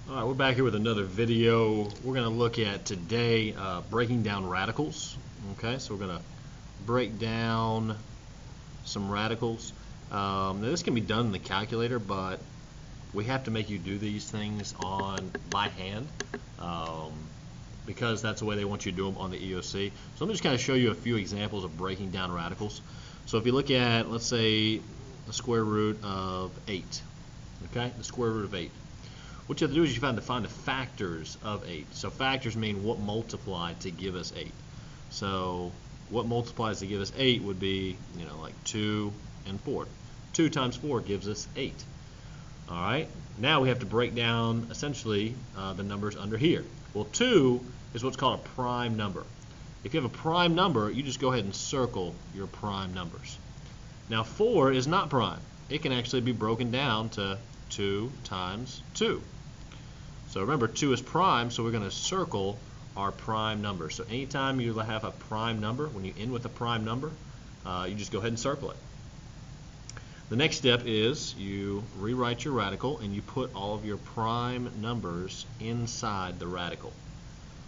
All right, we're back here with another video. We're going to look at today breaking down radicals. Okay, so we're going to break down some radicals. Now this can be done in the calculator, but we have to make you do these things by hand because that's the way they want you to do them on the EOC. So let me just kind of show you a few examples of breaking down radicals. So if you look at, let's say, the square root of 8. Okay, the square root of 8. What you have to do is you have to find the factors of 8. So factors mean what multiplied to give us 8. So what multiplies to give us 8 would be, like 2 and 4. 2 times 4 gives us 8. All right. Now we have to break down essentially the numbers under here. Well, 2 is what's called a prime number. If you have a prime number, you just go ahead and circle your prime numbers. Now 4 is not prime. It can actually be broken down to 2 times 2. So remember, 2 is prime, so we're going to circle our prime number. So anytime you have a prime number, when you end with a prime number, you just go ahead and circle it. The next step is you rewrite your radical and you put all of your prime numbers inside the radical.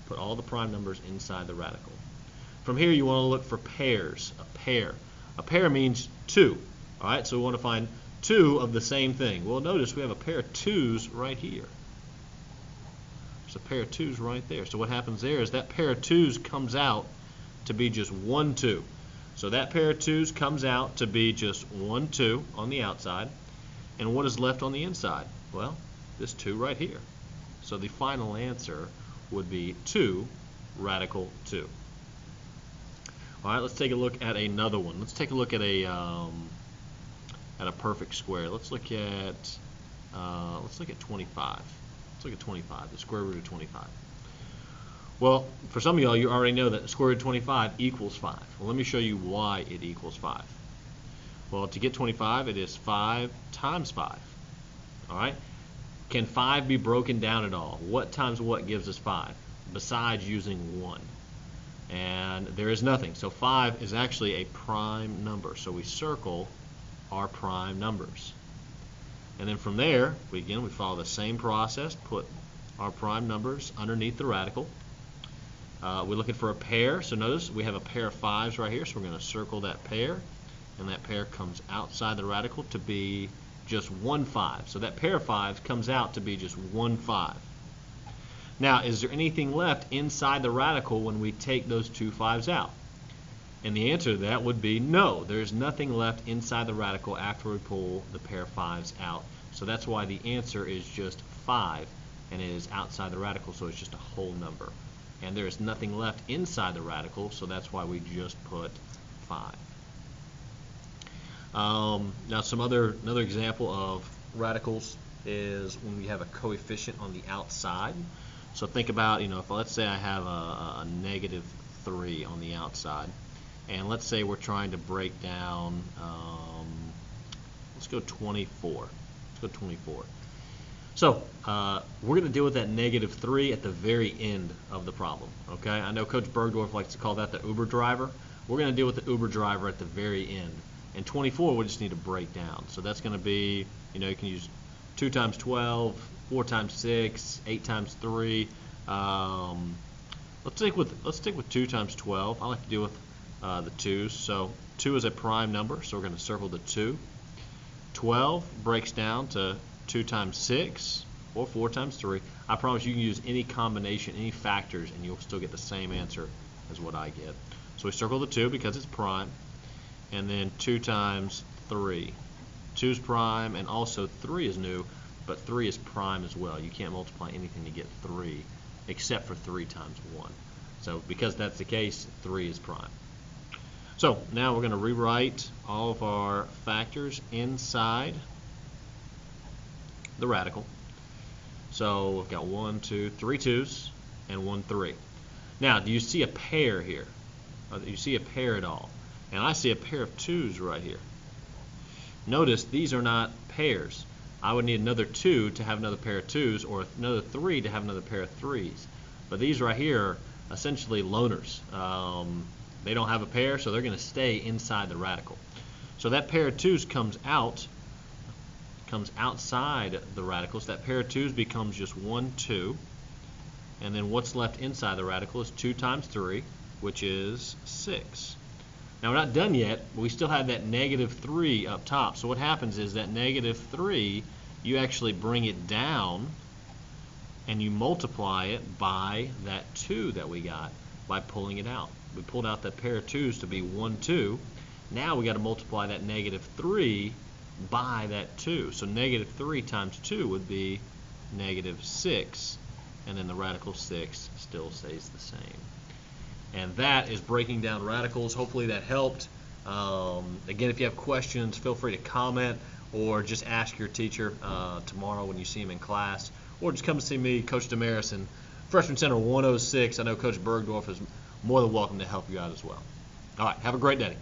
Put all the prime numbers inside the radical. From here you want to look for pairs. A pair. A pair means 2. All right, so we want to find 2 of the same thing. Well, notice we have a pair of 2's right here. There's a pair of 2's right there. So what happens there is that pair of 2's comes out to be just 1 2. So that pair of 2's comes out to be just 1 2 on the outside. And what is left on the inside? Well, this 2 right here. So the final answer would be 2 radical 2. All right, let's take a look at another one. Let's take a look at a perfect square. Let's look at 25. Let's look at 25, the square root of 25. Well, for some of y'all, you already know that the square root of 25 equals 5. Well, let me show you why it equals 5. Well, to get 25, it is 5 times 5. All right? Can 5 be broken down at all? What times what gives us 5? Besides using 1. And there is nothing. So 5 is actually a prime number. So we circle our prime numbers. And then from there, we follow the same process, put our prime numbers underneath the radical. We're looking for a pair, so notice we have a pair of 5's right here, so we're going to circle that pair, and that pair comes outside the radical to be just 1 5. So that pair of 5's comes out to be just 1 5. Now, is there anything left inside the radical when we take those 2 5's out? And the answer to that would be no. There's nothing left inside the radical after we pull the pair of 5's out. So that's why the answer is just 5, and it is outside the radical, so it's just a whole number. And there is nothing left inside the radical, so that's why we just put 5. Now another example of radicals is when we have a coefficient on the outside. So think about, if let's say I have a negative 3 on the outside. And let's say we're trying to break down, let's go 24. Let's go 24. So we're going to deal with that negative 3 at the very end of the problem. Okay, I know Coach Bergdorf likes to call that the Uber driver. We're going to deal with the Uber driver at the very end. And 24 we just need to break down. So that's going to be, you can use 2 times 12, 4 times 6, 8 times 3. Let's stick with 2 times 12. I like to deal with the 2's. So 2 is a prime number, so we're going to circle the 2. 12 breaks down to 2 times 6 or 4 times 3. I promise you can use any combination, any factors, and you'll still get the same answer as what I get. So we circle the 2 because it's prime, and then 2 times 3. 2 is prime, and also 3 is new, but 3 is prime as well. You can't multiply anything to get 3 except for 3 times 1. So because that's the case, 3 is prime. So now we're going to rewrite all of our factors inside the radical. So we've got 1, 2, 3 2's and 1 3. Now, do you see a pair here? Do you see a pair at all? And I see a pair of 2's right here. Notice these are not pairs. I would need another 2 to have another pair of 2's, or another 3 to have another pair of 3's. But these right here are essentially loners. They don't have a pair, so they're going to stay inside the radical. So that pair of 2's comes out comes outside the radicals. That pair of 2's becomes just 1, 2. And then what's left inside the radical is 2 times 3, which is 6. Now we're not done yet. We still have that negative 3 up top. So what happens is that negative 3, you actually bring it down and you multiply it by that 2 that we got by pulling it out. We pulled out that pair of 2's to be 1, 2. Now we got to multiply that negative 3 by that 2. So negative 3 times 2 would be negative 6, and then the radical 6 still stays the same. And that is breaking down radicals. Hopefully that helped. Again, if you have questions, feel free to comment or just ask your teacher tomorrow when you see him in class, or just come see me, Coach Damaris, in Freshman Center 106. I know Coach Bergdorf is more than welcome to help you out as well. All right, have a great day.